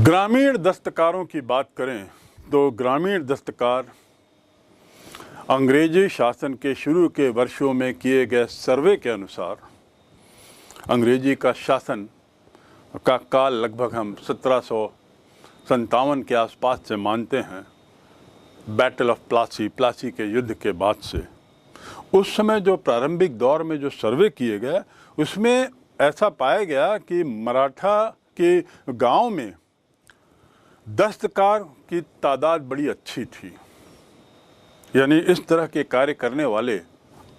ग्रामीण दस्तकारों की बात करें तो ग्रामीण दस्तकार अंग्रेजी शासन के शुरू के वर्षों में किए गए सर्वे के अनुसार अंग्रेजी का शासन का काल लगभग हम 1757 के आसपास से मानते हैं। बैटल ऑफ प्लासी के युद्ध के बाद से उस समय जो प्रारंभिक दौर में जो सर्वे किए गए उसमें ऐसा पाया गया कि मराठा के गांव में दस्तकार की तादाद बड़ी अच्छी थी, यानी इस तरह के कार्य करने वाले,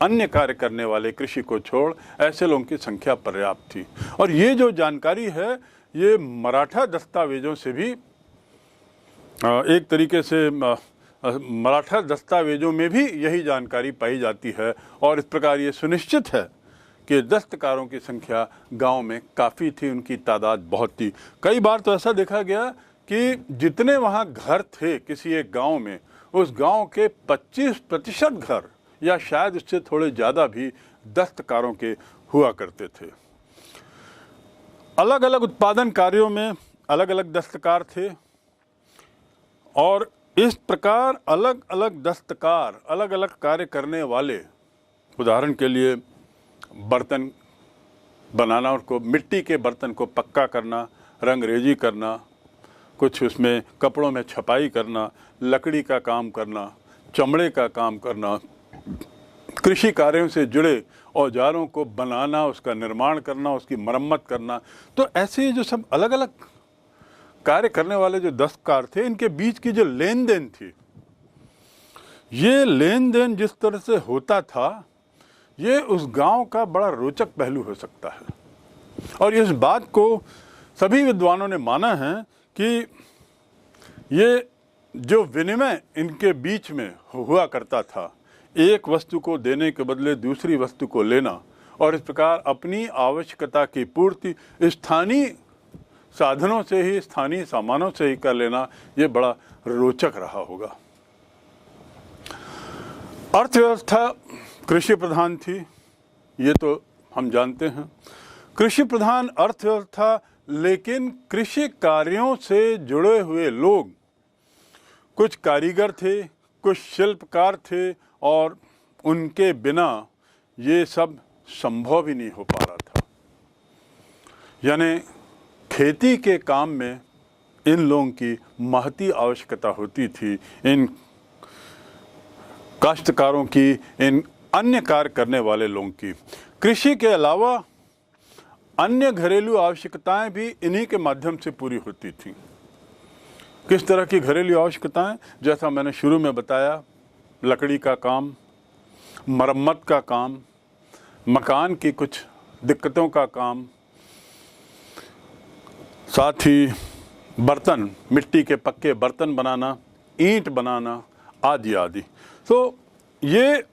अन्य कार्य करने वाले कृषि को छोड़ ऐसे लोगों की संख्या पर्याप्त थी। और ये जो जानकारी है ये मराठा दस्तावेजों से भी एक तरीके से मराठा दस्तावेजों में भी यही जानकारी पाई जाती है। और इस प्रकार ये सुनिश्चित है कि दस्तकारों की संख्या गांव में काफ़ी थी, उनकी तादाद बहुत थी। कई बार तो ऐसा देखा गया कि जितने वहाँ घर थे किसी एक गांव में, उस गांव के 25% घर या शायद उससे थोड़े ज़्यादा भी दस्तकारों के हुआ करते थे। अलग अलग उत्पादन कार्यों में अलग अलग दस्तकार थे और इस प्रकार अलग अलग दस्तकार अलग अलग कार्य करने वाले, उदाहरण के लिए बर्तन बनाना, उनको मिट्टी के बर्तन को पक्का करना, रंगरेजी करना, कुछ उसमें कपड़ों में छपाई करना, लकड़ी का काम करना, चमड़े का काम करना, कृषि कार्यों से जुड़े औजारों को बनाना, उसका निर्माण करना, उसकी मरम्मत करना। तो ऐसे जो सब अलग अलग कार्य करने वाले जो दस्तकार थे, इनके बीच की जो लेन देन थी, ये लेन देन जिस तरह से होता था, ये उस गांव का बड़ा रोचक पहलू हो सकता है। और इस बात को सभी विद्वानों ने माना है कि ये जो विनिमय इनके बीच में हुआ करता था, एक वस्तु को देने के बदले दूसरी वस्तु को लेना और इस प्रकार अपनी आवश्यकता की पूर्ति स्थानीय साधनों से ही, स्थानीय सामानों से ही कर लेना, ये बड़ा रोचक रहा होगा। अर्थव्यवस्था कृषि प्रधान थी, ये तो हम जानते हैं। कृषि प्रधान अर्थव्यवस्था, लेकिन कृषि कार्यों से जुड़े हुए लोग, कुछ कारीगर थे, कुछ शिल्पकार थे और उनके बिना ये सब संभव ही नहीं हो पा रहा था। यानी खेती के काम में इन लोगों की महती आवश्यकता होती थी, इन काश्तकारों की, इन अन्य कार्य करने वाले लोगों की। कृषि के अलावा अन्य घरेलू आवश्यकताएं भी इन्हीं के माध्यम से पूरी होती थी। किस तरह की घरेलू आवश्यकताएं? जैसा मैंने शुरू में बताया, लकड़ी का काम, मरम्मत का काम, मकान की कुछ दिक्कतों का काम, साथ ही बर्तन, मिट्टी के पक्के बर्तन बनाना, ईंट बनाना आदि आदि। तो ये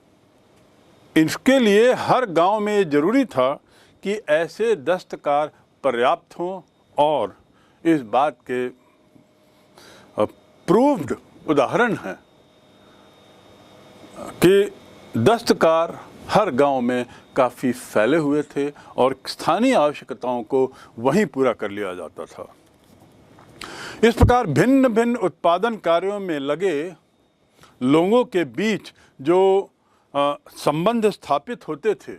इसके लिए हर गांव में ये जरूरी था कि ऐसे दस्तकार पर्याप्त हों और इस बात के प्रूव्ड उदाहरण हैं कि दस्तकार हर गांव में काफ़ी फैले हुए थे और स्थानीय आवश्यकताओं को वहीं पूरा कर लिया जाता था। इस प्रकार भिन्न भिन्न उत्पादन कार्यों में लगे लोगों के बीच जो संबंध स्थापित होते थे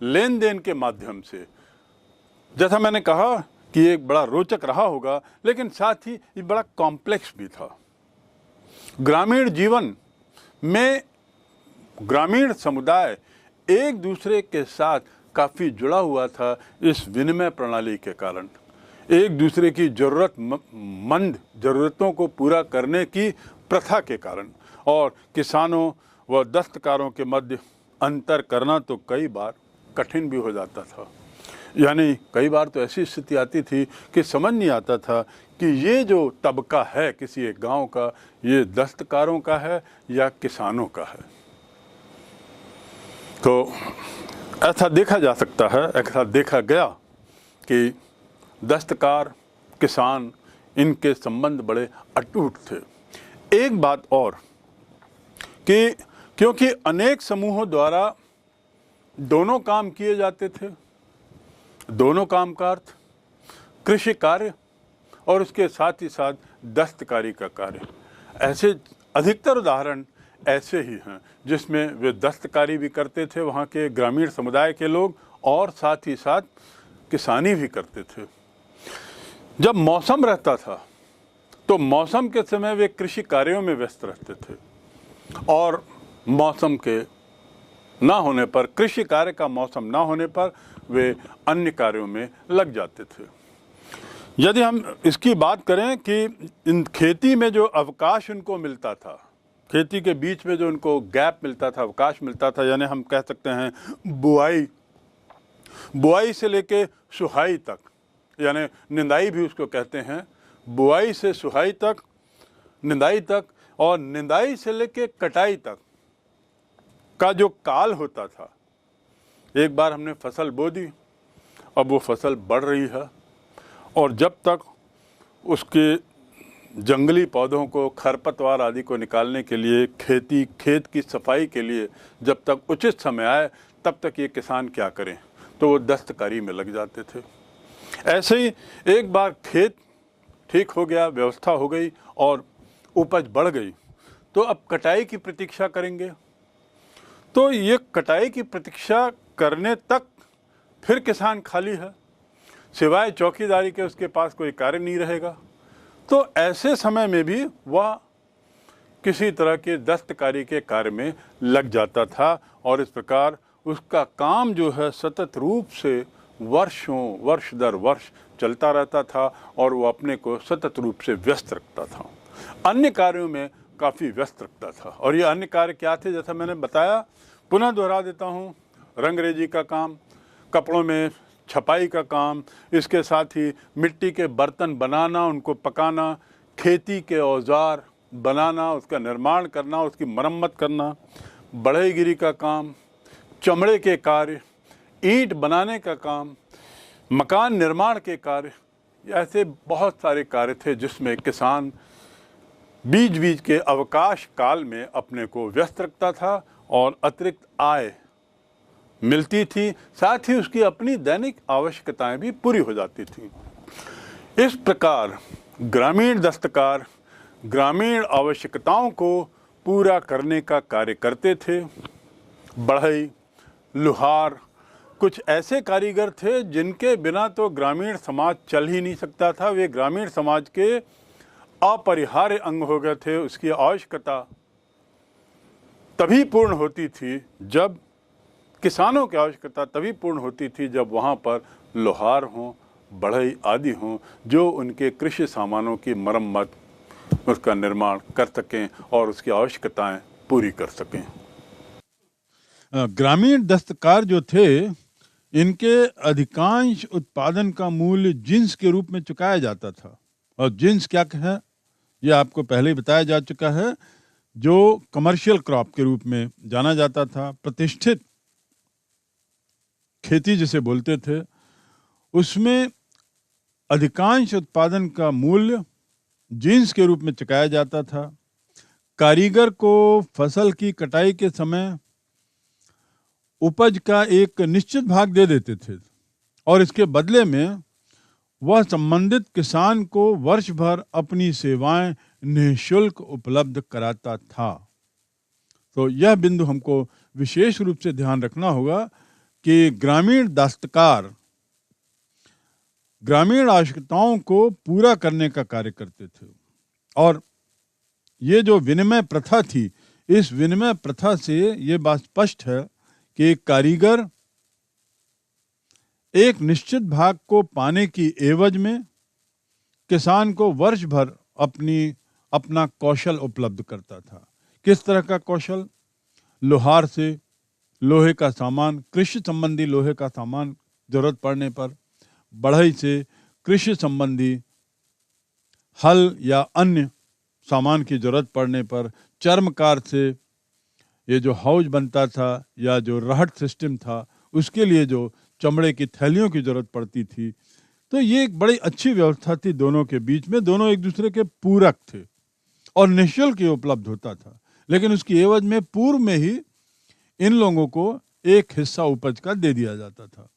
लेन देन के माध्यम से, जैसा मैंने कहा कि एक बड़ा रोचक रहा होगा, लेकिन साथ ही ये बड़ा कॉम्प्लेक्स भी था। ग्रामीण जीवन में ग्रामीण समुदाय एक दूसरे के साथ काफ़ी जुड़ा हुआ था इस विनिमय प्रणाली के कारण, एक दूसरे की ज़रूरतमंद ज़रूरतों को पूरा करने की प्रथा के कारण। और किसानों व दस्तकारों के मध्य अंतर करना तो कई बार कठिन भी हो जाता था। यानी कई बार तो ऐसी स्थिति आती थी कि समझ नहीं आता था कि ये जो तबका है किसी एक गांव का, ये दस्तकारों का है या किसानों का है। तो ऐसा देखा जा सकता है, ऐसा देखा गया कि दस्तकार, किसान, इनके संबंध बड़े अटूट थे। एक बात और कि क्योंकि अनेक समूहों द्वारा दोनों काम किए जाते थे, दोनों काम का अर्थ कृषि कार्य और उसके साथ ही साथ दस्तकारी का कार्य। ऐसे अधिकतर उदाहरण ऐसे ही हैं जिसमें वे दस्तकारी भी करते थे वहाँ के ग्रामीण समुदाय के लोग, और साथ ही साथ किसानी भी करते थे। जब मौसम रहता था तो मौसम के समय वे कृषि कार्यों में व्यस्त रहते थे, और मौसम के ना होने पर, कृषि कार्य का मौसम ना होने पर वे अन्य कार्यों में लग जाते थे। यदि हम इसकी बात करें कि इन खेती में जो अवकाश उनको मिलता था, खेती के बीच में जो उनको गैप मिलता था, अवकाश मिलता था, यानी हम कह सकते हैं बुआई से लेके सुहाई तक, यानी निंदाई भी उसको कहते हैं, बुआई से सुहाई तक, निंदाई तक, और निंदाई से लेके कटाई तक का जो काल होता था। एक बार हमने फसल बो दी, अब वो फसल बढ़ रही है, और जब तक उसके जंगली पौधों को, खरपतवार आदि को निकालने के लिए, खेत की सफाई के लिए जब तक उचित समय आए, तब तक ये किसान क्या करें, तो वो दस्तकारी में लग जाते थे। ऐसे ही एक बार खेत ठीक हो गया, व्यवस्था हो गई और उपज बढ़ गई, तो अब कटाई की प्रतीक्षा करेंगे। तो ये कटाई की प्रतीक्षा करने तक फिर किसान खाली है, सिवाय चौकीदारी के उसके पास कोई कार्य नहीं रहेगा। तो ऐसे समय में भी वह किसी तरह के दस्तकारी के कार्य में लग जाता था, और इस प्रकार उसका काम जो है सतत रूप से वर्ष दर वर्ष चलता रहता था, और वो अपने को सतत रूप से व्यस्त रखता था, अन्य कार्यों में काफ़ी व्यस्त रखता था। और ये अन्य कार्य क्या थे, जैसा मैंने बताया, पुनः दोहरा देता हूँ, रंगरेजी का काम, कपड़ों में छपाई का काम, इसके साथ ही मिट्टी के बर्तन बनाना, उनको पकाना, खेती के औजार बनाना, उसका निर्माण करना, उसकी मरम्मत करना, बढ़ईगिरी का काम, चमड़े के कार्य, ईंट बनाने का काम, मकान निर्माण के कार्य, ऐसे बहुत सारे कार्य थे जिसमें किसान बीच बीच के अवकाश काल में अपने को व्यस्त रखता था, और अतिरिक्त आय मिलती थी, साथ ही उसकी अपनी दैनिक आवश्यकताएं भी पूरी हो जाती थी। इस प्रकार ग्रामीण दस्तकार ग्रामीण आवश्यकताओं को पूरा करने का कार्य करते थे। बढ़ई, लुहार, कुछ ऐसे कारीगर थे जिनके बिना तो ग्रामीण समाज चल ही नहीं सकता था। वे ग्रामीण समाज के अपरिहार्य अंग हो गए थे। उसकी आवश्यकता तभी पूर्ण होती थी जब, किसानों की आवश्यकता तभी पूर्ण होती थी जब वहाँ पर लोहार हों, बढ़ई आदि हों, जो उनके कृषि सामानों की मरम्मत, उसका निर्माण कर सकें और उसकी आवश्यकताएं पूरी कर सकें। ग्रामीण दस्तकार जो थे, इनके अधिकांश उत्पादन का मूल्य जिन्स के रूप में चुकाया जाता था। और जिन्स क्या है, ये आपको पहले ही बताया जा चुका है, जो कमर्शियल क्रॉप के रूप में जाना जाता था। प्रतिष्ठित खेती जिसे बोलते थे, उसमें अधिकांश उत्पादन का मूल्य जिन्स के रूप में चुकाया जाता था। कारीगर को फसल की कटाई के समय उपज का एक निश्चित भाग दे देते थे, और इसके बदले में वह संबंधित किसान को वर्ष भर अपनी सेवाएं निःशुल्क उपलब्ध कराता था। तो यह बिंदु हमको विशेष रूप से ध्यान रखना होगा कि ग्रामीण दस्तकार ग्रामीण आवश्यकताओं को पूरा करने का कार्य करते थे। और ये जो विनिमय प्रथा थी, इस विनिमय प्रथा से ये बात स्पष्ट है कि कारीगर एक निश्चित भाग को पाने की एवज में किसान को वर्ष भर अपना कौशल उपलब्ध करता था। किस तरह का कौशल? लोहार से लोहे का सामान, कृषि संबंधी लोहे का सामान जरूरत पड़ने पर, बढ़ई से कृषि संबंधी हल या अन्य सामान की जरूरत पड़ने पर, चर्मकार से ये जो हौज बनता था या जो रहट सिस्टम था, उसके लिए जो चमड़े की थैलियों की जरूरत पड़ती थी। तो ये एक बड़ी अच्छी व्यवस्था थी दोनों के बीच में। दोनों एक दूसरे के पूरक थे और निःशुल्क उपलब्ध होता था, लेकिन उसकी एवज में पूर्व में ही इन लोगों को एक हिस्सा उपज का दे दिया जाता था।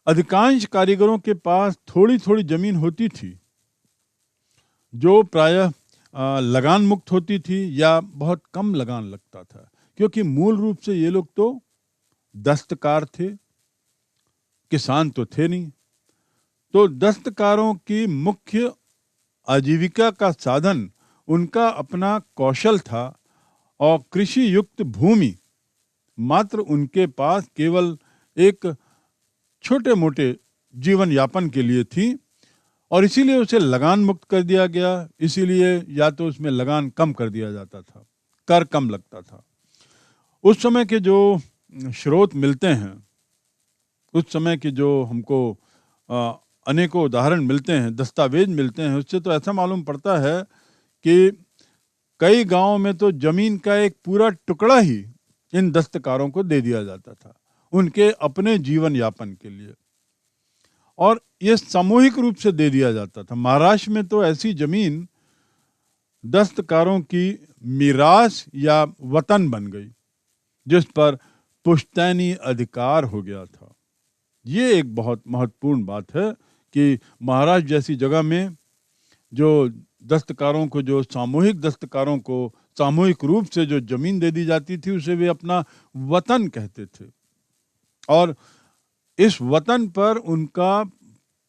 अधिकांश कारीगरों के पास थोड़ी थोड़ी जमीन होती थी, जो प्रायः लगान मुक्त होती थी या बहुत कम लगान लगता था, क्योंकि मूल रूप से ये लोग तो दस्तकार थे, किसान तो थे नहीं। तो दस्तकारों की मुख्य आजीविका का साधन उनका अपना कौशल था और कृषि युक्त भूमि मात्र उनके पास केवल एक छोटे मोटे जीवन यापन के लिए थी और इसीलिए उसे लगान मुक्त कर दिया गया। इसीलिए या तो उसमें लगान कम कर दिया जाता था, कर कम लगता था। उस समय के जो स्रोत मिलते हैं, उस समय के जो हमको अनेकों उदाहरण मिलते हैं, दस्तावेज मिलते हैं, उससे तो ऐसा मालूम पड़ता है कि कई गांवों में तो जमीन का एक पूरा टुकड़ा ही इन दस्तकारों को दे दिया जाता था उनके अपने जीवन यापन के लिए, और ये सामूहिक रूप से दे दिया जाता था। महाराष्ट्र में तो ऐसी जमीन दस्तकारों की मीरास या वतन बन गई, जिस पर पुश्तैनी अधिकार हो गया था। ये एक बहुत महत्वपूर्ण बात है कि महाराष्ट्र जैसी जगह में जो दस्तकारों को, जो सामूहिक दस्तकारों को सामूहिक रूप से जो जमीन दे दी जाती थी, उसे वे अपना वतन कहते थे और इस वतन पर उनका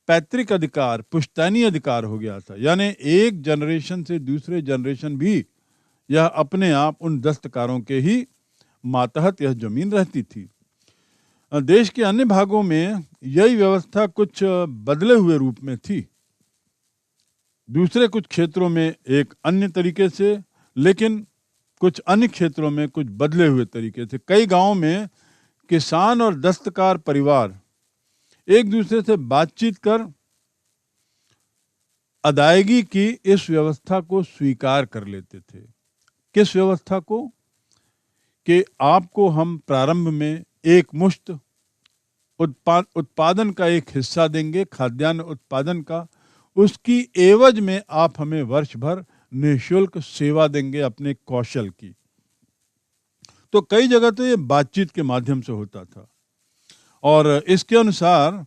पैतृक अधिकार, पुश्तैनी अधिकार हो गया था। यानी एक जनरेशन से दूसरे जनरेशन भी यह अपने आप उन दस्तकारों के ही मातहत यह जमीन रहती थी। देश के अन्य भागों में यही व्यवस्था कुछ बदले हुए रूप में थी, दूसरे कुछ क्षेत्रों में एक अन्य तरीके से, लेकिन कुछ अन्य क्षेत्रों में कुछ बदले हुए तरीके से। कई गांवों में किसान और दस्तकार परिवार एक दूसरे से बातचीत कर अदायगी की इस व्यवस्था को स्वीकार कर लेते थे। किस व्यवस्था को? कि आपको हम प्रारंभ में एक मुश्त उत्पादन का एक हिस्सा देंगे, खाद्यान्न उत्पादन का, उसकी एवज में आप हमें वर्ष भर निःशुल्क सेवा देंगे अपने कौशल की। तो कई जगह तो ये बातचीत के माध्यम से होता था और इसके अनुसार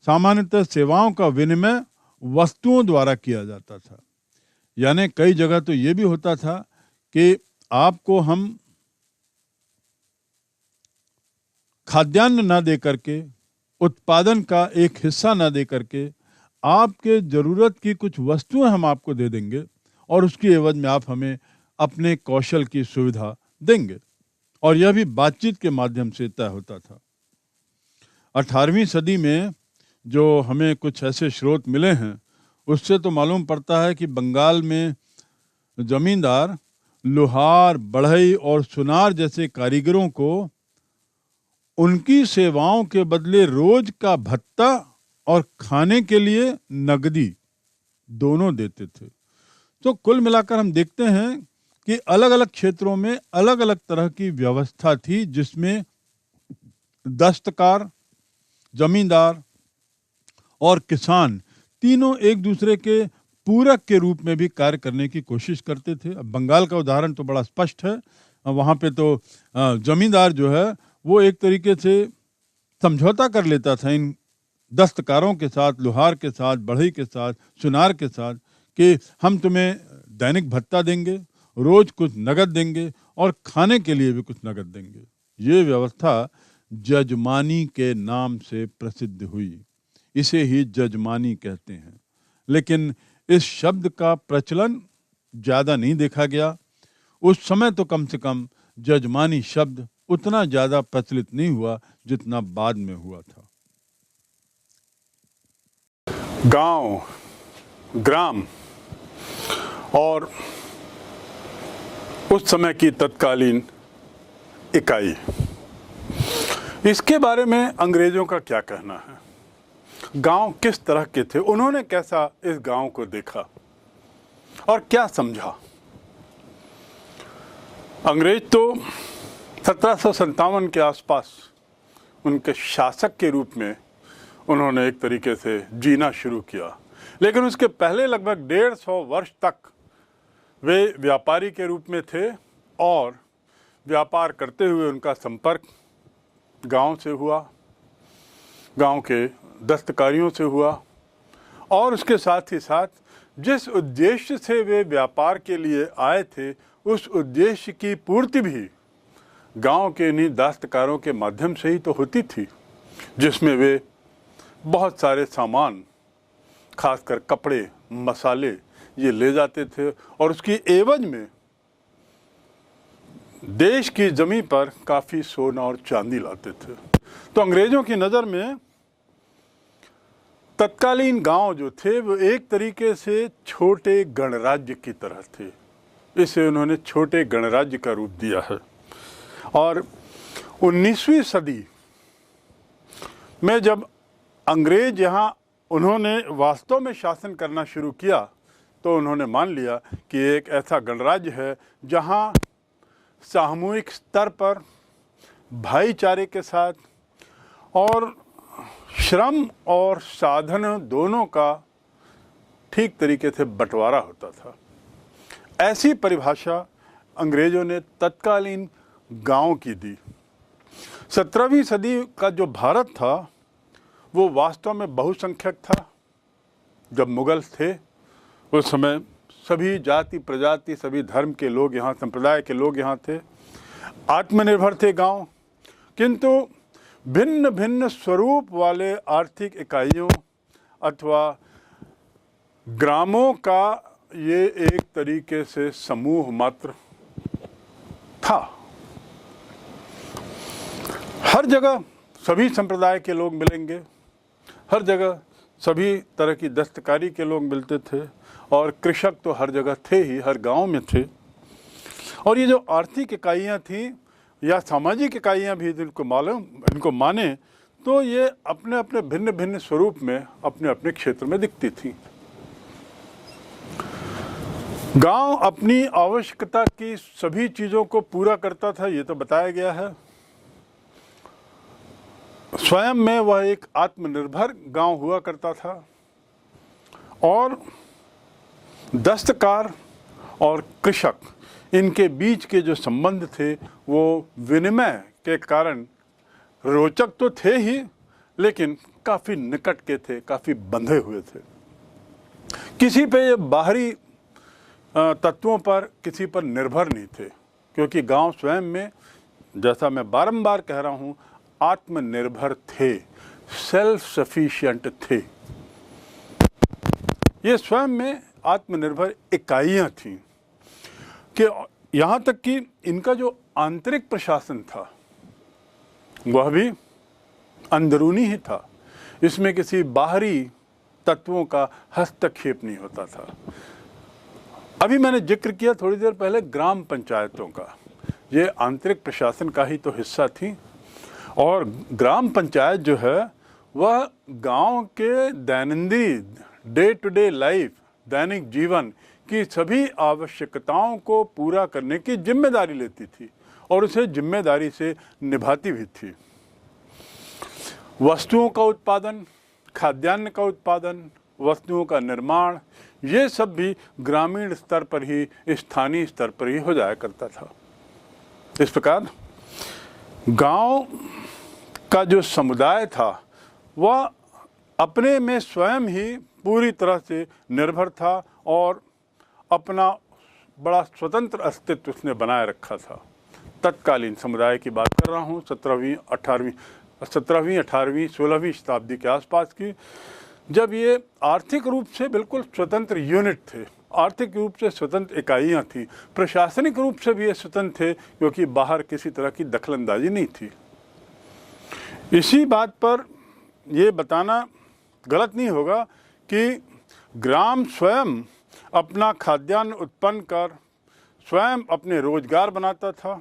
सामान्यतः सेवाओं का विनिमय वस्तुओं द्वारा किया जाता था। यानी कई जगह तो ये भी होता था कि आपको हम खाद्यान्न ना दे करके, उत्पादन का एक हिस्सा ना दे करके, आपके जरूरत की कुछ वस्तुएं हम आपको दे देंगे और उसकी एवज में आप हमें अपने कौशल की सुविधा देंगे, और यह भी बातचीत के माध्यम से तय होता था। 18वीं सदी में जो हमें कुछ ऐसे स्रोत मिले हैं, उससे तो मालूम पड़ता है कि बंगाल में जमींदार लोहार, बढ़ई और सुनार जैसे कारीगरों को उनकी सेवाओं के बदले रोज का भत्ता और खाने के लिए नगदी दोनों देते थे। तो कुल मिलाकर हम देखते हैं कि अलग अलग क्षेत्रों में अलग अलग तरह की व्यवस्था थी, जिसमें दस्तकार, जमींदार और किसान तीनों एक दूसरे के पूरक के रूप में भी कार्य करने की कोशिश करते थे। अब बंगाल का उदाहरण तो बड़ा स्पष्ट है। वहाँ पे तो जमींदार जो है वो एक तरीके से समझौता कर लेता था इन दस्तकारों के साथ, लोहार के साथ, बढ़ई के साथ, सुनार के साथ, कि हम तुम्हें दैनिक भत्ता देंगे, रोज कुछ नगद देंगे और खाने के लिए भी कुछ नगद देंगे। ये व्यवस्था जजमानी के नाम से प्रसिद्ध हुई। इसे ही जजमानी कहते हैं, लेकिन इस शब्द का प्रचलन ज़्यादा नहीं देखा गया। उस समय तो कम से कम जजमानी शब्द उतना ज़्यादा प्रचलित नहीं हुआ जितना बाद में हुआ था। गांव, ग्राम और उस समय की तत्कालीन इकाई, इसके बारे में अंग्रेजों का क्या कहना है? गांव किस तरह के थे? उन्होंने कैसा इस गांव को देखा और क्या समझा? अंग्रेज तो 1757 के आसपास उनके शासक के रूप में उन्होंने एक तरीके से जीना शुरू किया, लेकिन उसके पहले लगभग 150 वर्ष तक वे व्यापारी के रूप में थे और व्यापार करते हुए उनका संपर्क गांव से हुआ, गांव के दस्तकारियों से हुआ और उसके साथ ही साथ जिस उद्देश्य से वे व्यापार के लिए आए थे उस उद्देश्य की पूर्ति भी गांव के इन्हीं दस्तकारों के माध्यम से ही तो होती थी, जिसमें वे बहुत सारे सामान, खासकर कपड़े, मसाले ये ले जाते थे और उसकी एवज में देश की जमीन पर काफ़ी सोना और चांदी लाते थे। तो अंग्रेज़ों की नज़र में तत्कालीन गांव जो थे वो एक तरीके से छोटे गणराज्य की तरह थे। इसे उन्होंने छोटे गणराज्य का रूप दिया है। और 19वीं सदी में जब अंग्रेज यहाँ उन्होंने वास्तव में शासन करना शुरू किया तो उन्होंने मान लिया कि एक ऐसा गणराज्य है जहाँ सामूहिक स्तर पर भाईचारे के साथ और श्रम और साधन दोनों का ठीक तरीके से बंटवारा होता था। ऐसी परिभाषा अंग्रेज़ों ने तत्कालीन गांव की दी। 17वीं सदी का जो भारत था वो वास्तव में बहुसंख्यक था। जब मुगल थे उस समय सभी जाति प्रजाति, सभी धर्म के लोग यहाँ, संप्रदाय के लोग यहाँ थे, आत्मनिर्भर थे गांव। किंतु भिन्न भिन्न स्वरूप वाले आर्थिक इकाइयों अथवा ग्रामों का ये एक तरीके से समूह मात्र था। हर जगह सभी संप्रदाय के लोग मिलेंगे, हर जगह सभी तरह की दस्तकारी के लोग मिलते थे और कृषक तो हर जगह थे ही, हर गांव में थे। और ये जो आर्थिक इकाइयाँ थीं या सामाजिक इकाइयाँ भी इनको माने तो ये अपने अपने भिन्न भिन्न स्वरूप में अपने अपने क्षेत्र में दिखती थी। गांव अपनी आवश्यकता की सभी चीज़ों को पूरा करता था, ये तो बताया गया है। स्वयं में वह एक आत्मनिर्भर गांव हुआ करता था और दस्तकार और कृषक, इनके बीच के जो संबंध थे वो विनिमय के कारण रोचक तो थे ही, लेकिन काफ़ी निकट के थे, काफ़ी बंधे हुए थे। किसी पे ये बाहरी तत्वों पर किसी पर निर्भर नहीं थे, क्योंकि गांव स्वयं में, जैसा मैं बारंबार कह रहा हूँ, आत्मनिर्भर थे, सेल्फ सफिशिएंट थे। ये स्वयं में आत्मनिर्भर इकाइयाँ थीं कि यहाँ तक कि इनका जो आंतरिक प्रशासन था वह भी अंदरूनी ही था। इसमें किसी बाहरी तत्वों का हस्तक्षेप नहीं होता था। अभी मैंने जिक्र किया थोड़ी देर पहले ग्राम पंचायतों का, ये आंतरिक प्रशासन का ही तो हिस्सा थी। और ग्राम पंचायत जो है वह गांव के दैनंदिन डे टू डे लाइफ, दैनिक जीवन की सभी आवश्यकताओं को पूरा करने की जिम्मेदारी लेती थी और उसे जिम्मेदारी से निभाती भी थी। वस्तुओं का उत्पादन, खाद्यान्न का उत्पादन, वस्तुओं का निर्माण, ये सब भी ग्रामीण स्तर पर ही, स्थानीय स्तर पर ही हो जाया करता था। इस प्रकार गांव का जो समुदाय था वह अपने में स्वयं ही पूरी तरह से निर्भर था और अपना बड़ा स्वतंत्र अस्तित्व उसने बनाए रखा था। तत्कालीन समुदाय की बात कर रहा हूँ, 17वीं, 18वीं, 16वीं शताब्दी के आसपास की, जब ये आर्थिक रूप से बिल्कुल स्वतंत्र यूनिट थे, आर्थिक रूप से स्वतंत्र इकाइयाँ थीं, प्रशासनिक रूप से भी ये स्वतंत्र थे क्योंकि बाहर किसी तरह की दखलंदाजी नहीं थी। इसी बात पर ये बताना गलत नहीं होगा कि ग्राम स्वयं अपना खाद्यान्न उत्पन्न कर स्वयं अपने रोजगार बनाता था,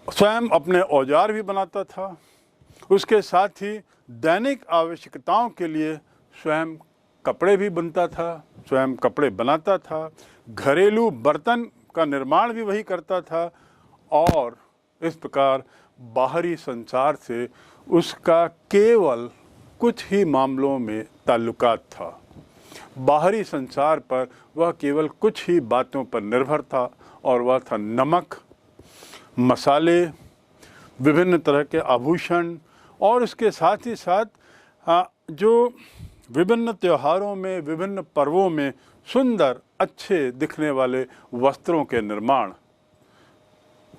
स्वयं अपने औजार भी बनाता था, उसके साथ ही दैनिक आवश्यकताओं के लिए स्वयं कपड़े भी बुनता था, स्वयं कपड़े बनाता था, घरेलू बर्तन का निर्माण भी वही करता था और इस प्रकार बाहरी संसार से उसका केवल कुछ ही मामलों में ताल्लुकात था। बाहरी संसार पर वह केवल कुछ ही बातों पर निर्भर था और वह था नमक, मसाले, विभिन्न तरह के आभूषण और उसके साथ ही साथ जो विभिन्न त्योहारों में, विभिन्न पर्वों में सुंदर, अच्छे दिखने वाले वस्त्रों के निर्माण,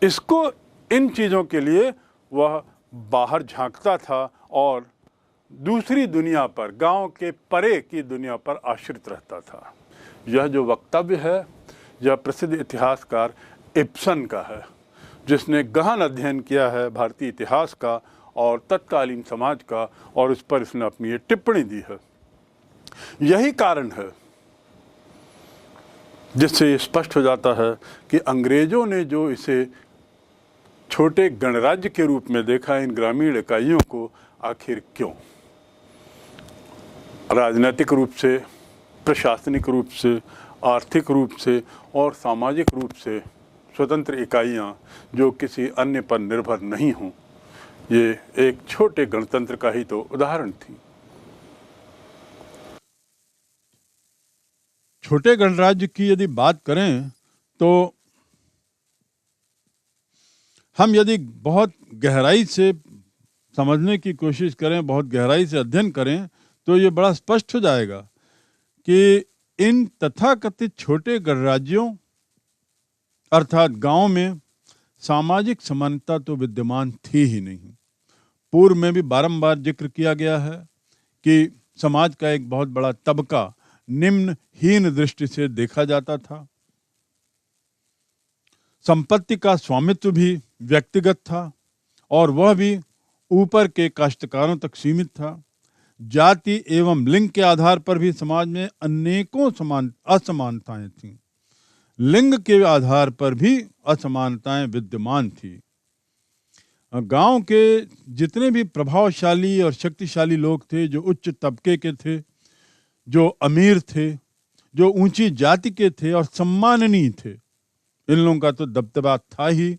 इसको, इन चीज़ों के लिए वह बाहर झांकता था और दूसरी दुनिया पर, गांव के परे की दुनिया पर आश्रित रहता था। यह जो वक्तव्य है, यह प्रसिद्ध इतिहासकार इब्सन का है, जिसने गहन अध्ययन किया है भारतीय इतिहास का और तत्कालीन समाज का, और उस पर इसने अपनी ये टिप्पणी दी है। यही कारण है जिससे ये स्पष्ट हो जाता है कि अंग्रेजों ने जो इसे छोटे गणराज्य के रूप में देखा, इन ग्रामीण इकाइयों को, आखिर क्यों? राजनीतिक रूप से, प्रशासनिक रूप से, आर्थिक रूप से और सामाजिक रूप से स्वतंत्र इकाइयां जो किसी अन्य पर निर्भर नहीं हों, ये एक छोटे गणतंत्र का ही तो उदाहरण थी। छोटे गणराज्य की यदि बात करें तो हम यदि बहुत गहराई से समझने की कोशिश करें, बहुत गहराई से अध्ययन करें, तो ये बड़ा स्पष्ट हो जाएगा कि इन तथाकथित छोटे गणराज्यों अर्थात गांव में सामाजिक समानता तो विद्यमान थी ही नहीं। पूर्व में भी बारंबार जिक्र किया गया है कि समाज का एक बहुत बड़ा तबका निम्नहीन दृष्टि से देखा जाता था। संपत्ति का स्वामित्व भी व्यक्तिगत था और वह भी ऊपर के काश्तकारों तक सीमित था। जाति एवं लिंग के आधार पर भी समाज में अनेकों असमानताएं थीं। लिंग के आधार पर भी असमानताएं विद्यमान थी। गांव के जितने भी प्रभावशाली और शक्तिशाली लोग थे, जो उच्च तबके के थे, जो अमीर थे, जो ऊंची जाति के थे और सम्माननीय थे, इन लोगों का तो दबदबा था ही।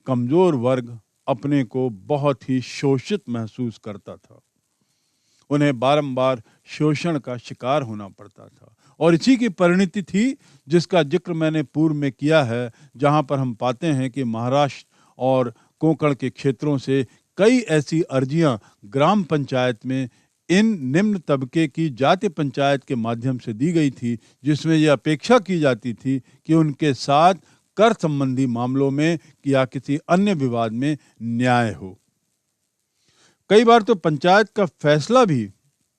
कमजोर वर्ग अपने को बहुत ही शोषित महसूस करता था। उन्हें बारंबार शोषण का शिकार होना पड़ता था और इसी की परिणति थी जिसका जिक्र मैंने पूर्व में किया है, जहां पर हम पाते हैं कि महाराष्ट्र और कोंकण के क्षेत्रों से कई ऐसी अर्जियां ग्राम पंचायत में इन निम्न तबके की जाति पंचायत के माध्यम से दी गई थी, जिसमें यह अपेक्षा की जाती थी कि उनके साथ कर संबंधी मामलों में या किसी अन्य विवाद में न्याय हो। कई बार तो पंचायत का फैसला भी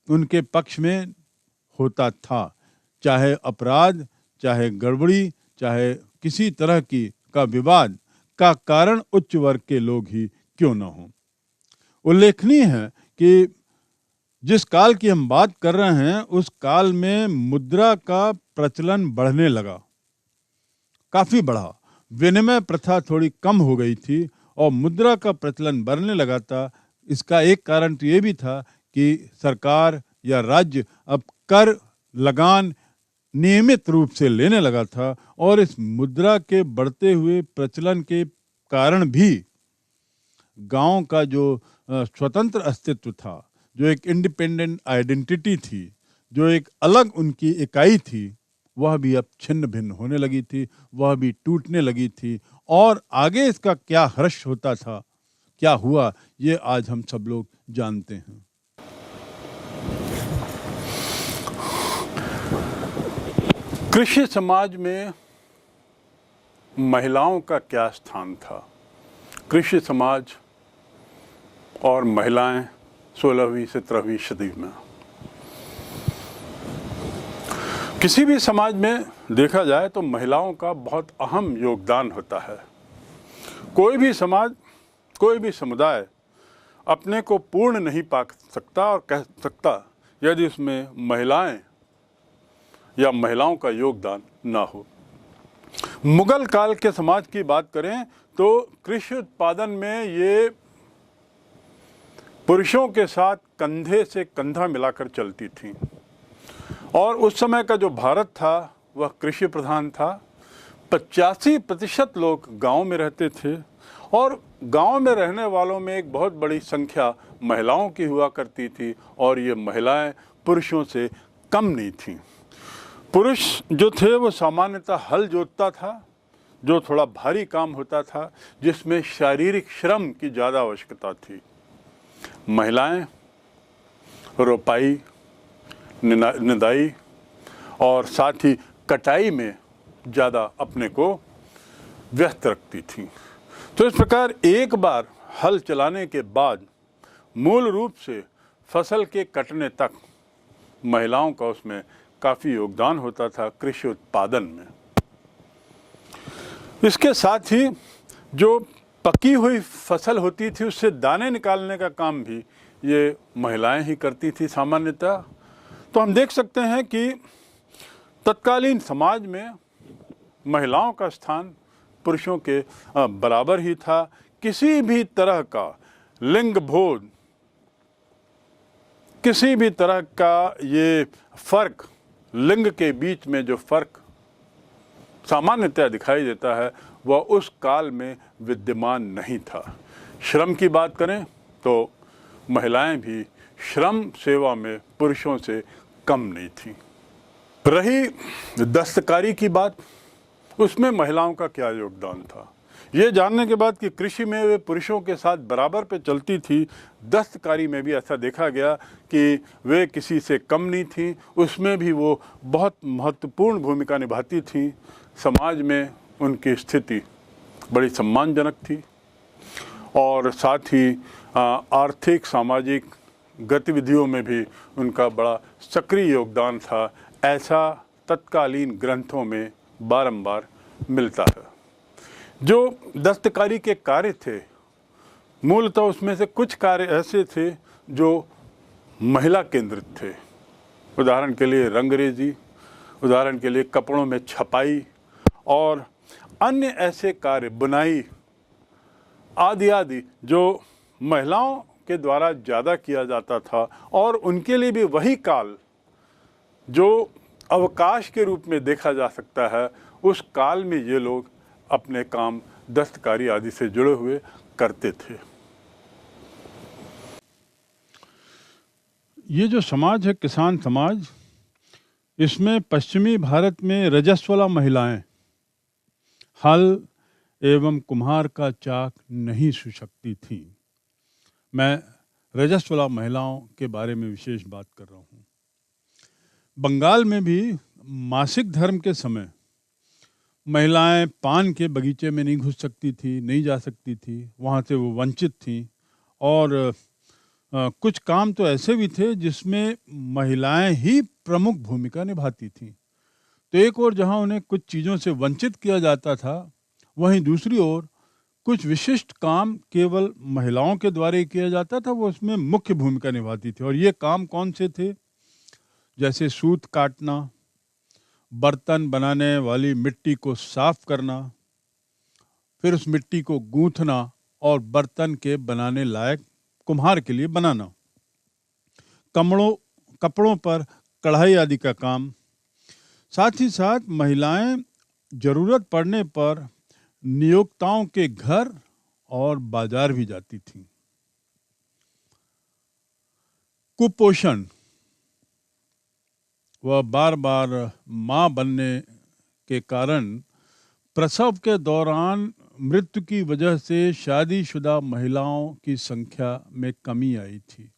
उनके पक्ष में होता था, चाहे अपराध, चाहे गड़बड़ी, चाहे किसी तरह का विवाद का कारण उच्च वर्ग के लोग ही क्यों न हो। उल्लेखनीय है कि जिस काल की हम बात कर रहे हैं, उस काल में मुद्रा का प्रचलन बढ़ने लगा, काफी बढ़ा। विनिमय प्रथा थोड़ी कम हो गई थी और मुद्रा का प्रचलन बढ़ने लगा था। इसका एक कारण तो ये भी था कि सरकार या राज्य अब कर लगान नियमित रूप से लेने लगा था और इस मुद्रा के बढ़ते हुए प्रचलन के कारण भी गांव का जो स्वतंत्र अस्तित्व था, जो एक इंडिपेंडेंट आइडेंटिटी थी, जो एक अलग उनकी इकाई थी, वह भी अब छिन्न भिन्न होने लगी थी, वह भी टूटने लगी थी। और आगे इसका क्या हर्ष होता था, क्या हुआ, ये आज हम सब लोग जानते हैं। कृषि समाज में महिलाओं का क्या स्थान था? कृषि समाज और महिलाएं 16वीं से 17वीं सदी में, किसी भी समाज में देखा जाए तो महिलाओं का बहुत अहम योगदान होता है। कोई भी समाज, कोई भी समुदाय अपने को पूर्ण नहीं पा सकता और कह सकता यदि उसमें महिलाएं या महिलाओं का योगदान ना हो। मुगल काल के समाज की बात करें तो कृषि उत्पादन में ये पुरुषों के साथ कंधे से कंधा मिलाकर चलती थी और उस समय का जो भारत था वह कृषि प्रधान था। 85% लोग गांव में रहते थे और गांव में रहने वालों में एक बहुत बड़ी संख्या महिलाओं की हुआ करती थी और ये महिलाएं पुरुषों से कम नहीं थीं। पुरुष जो थे वो सामान्यतः हल जोतता था, जो थोड़ा भारी काम होता था, जिसमें शारीरिक श्रम की ज़्यादा आवश्यकता थी। महिलाएं रोपाई, निदाई और साथ ही कटाई में ज़्यादा अपने को व्यस्त रखती थीं। तो इस प्रकार एक बार हल चलाने के बाद मूल रूप से फसल के कटने तक महिलाओं का उसमें काफ़ी योगदान होता था कृषि उत्पादन में। इसके साथ ही जो पकी हुई फसल होती थी उससे दाने निकालने का काम भी ये महिलाएं ही करती थी सामान्यतः। तो हम देख सकते हैं कि तत्कालीन समाज में महिलाओं का स्थान पुरुषों के बराबर ही था। किसी भी तरह का लिंग भेद, किसी भी तरह का ये फर्क, लिंग के बीच में जो फर्क सामान्यतः दिखाई देता है वह उस काल में विद्यमान नहीं था। श्रम की बात करें तो महिलाएं भी श्रम सेवा में पुरुषों से कम नहीं थीं। रही दस्तकारी की बात, उसमें महिलाओं का क्या योगदान था, ये जानने के बाद कि कृषि में वे पुरुषों के साथ बराबर पे चलती थी, दस्तकारी में भी ऐसा देखा गया कि वे किसी से कम नहीं थीं, उसमें भी वो बहुत महत्वपूर्ण भूमिका निभाती थीं। समाज में उनकी स्थिति बड़ी सम्मानजनक थी और साथ ही आर्थिक सामाजिक गतिविधियों में भी उनका बड़ा सक्रिय योगदान था। ऐसा तत्कालीन ग्रंथों में बारंबार मिलता है। जो दस्तकारी के कार्य थे मूलतः उसमें से कुछ कार्य ऐसे थे जो महिला केंद्रित थे। उदाहरण के लिए रंगरेजी, उदाहरण के लिए कपड़ों में छपाई और अन्य ऐसे कार्य, बुनाई आदि आदि जो महिलाओं के द्वारा ज़्यादा किया जाता था। और उनके लिए भी वही काल जो अवकाश के रूप में देखा जा सकता है, उस काल में ये लोग अपने काम दस्तकारी आदि से जुड़े हुए करते थे। ये जो समाज है किसान समाज, इसमें पश्चिमी भारत में रजस्वला महिलाएं हल एवं कुम्हार का चाक नहीं छू सकती थीं। मैं रजस्वला महिलाओं के बारे में विशेष बात कर रहा हूँ। बंगाल में भी मासिक धर्म के समय महिलाएं पान के बगीचे में नहीं घुस सकती थी, नहीं जा सकती थी, वहाँ से वो वंचित थीं। और कुछ काम तो ऐसे भी थे जिसमें महिलाएं ही प्रमुख भूमिका निभाती थीं। तो एक ओर जहाँ उन्हें कुछ चीज़ों से वंचित किया जाता था, वहीं दूसरी ओर कुछ विशिष्ट काम केवल महिलाओं के द्वारा ही किया जाता था, वो उसमें मुख्य भूमिका निभाती थी। और ये काम कौन से थे? जैसे सूत काटना, बर्तन बनाने वाली मिट्टी को साफ करना, फिर उस मिट्टी को गूंथना और बर्तन के बनाने लायक कुम्हार के लिए बनाना, कपड़ों पर कढ़ाई आदि का काम। साथ ही साथ महिलाएं जरूरत पड़ने पर नियोक्ताओं के घर और बाजार भी जाती थीं। कुपोषण, वह बार बार मां बनने के कारण प्रसव के दौरान मृत्यु की वजह से शादीशुदा महिलाओं की संख्या में कमी आई थी।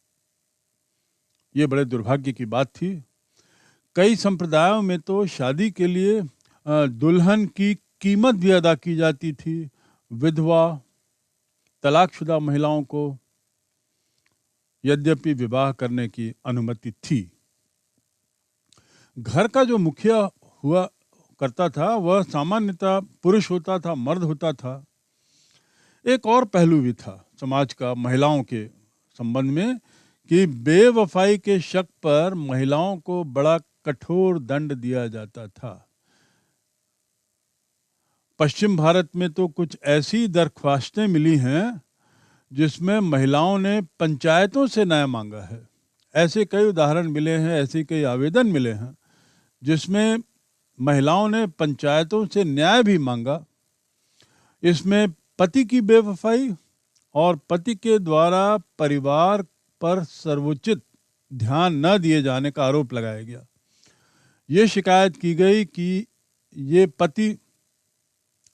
ये बड़े दुर्भाग्य की बात थी। कई संप्रदायों में तो शादी के लिए दुल्हन की कीमत भी अदा की जाती थी। विधवा, तलाकशुदा महिलाओं को यद्यपि विवाह करने की अनुमति थी। घर का जो मुखिया हुआ करता था वह सामान्यतः पुरुष होता था, मर्द होता था। एक और पहलू भी था समाज का महिलाओं के संबंध में कि बेवफाई के शक पर महिलाओं को बड़ा कठोर दंड दिया जाता था। पश्चिम भारत में तो कुछ ऐसी दरख्वास्तें मिली हैं जिसमें महिलाओं ने पंचायतों से न्याय मांगा है। ऐसे कई उदाहरण मिले हैं, ऐसे कई आवेदन मिले हैं जिसमें महिलाओं ने पंचायतों से न्याय भी मांगा। इसमें पति की बेवफाई और पति के द्वारा परिवार पर सर्वोचित ध्यान न दिए जाने का आरोप लगाया गया। ये शिकायत की गई कि ये पति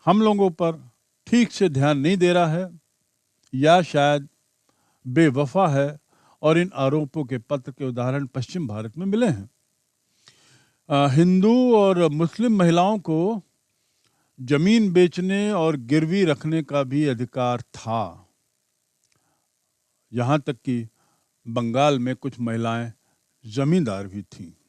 हम लोगों पर ठीक से ध्यान नहीं दे रहा है या शायद बेवफा है। और इन आरोपों के पत्र के उदाहरण पश्चिम भारत में मिले हैं। हिंदू और मुस्लिम महिलाओं को जमीन बेचने और गिरवी रखने का भी अधिकार था। यहाँ तक कि बंगाल में कुछ महिलाएं जमींदार भी थीं।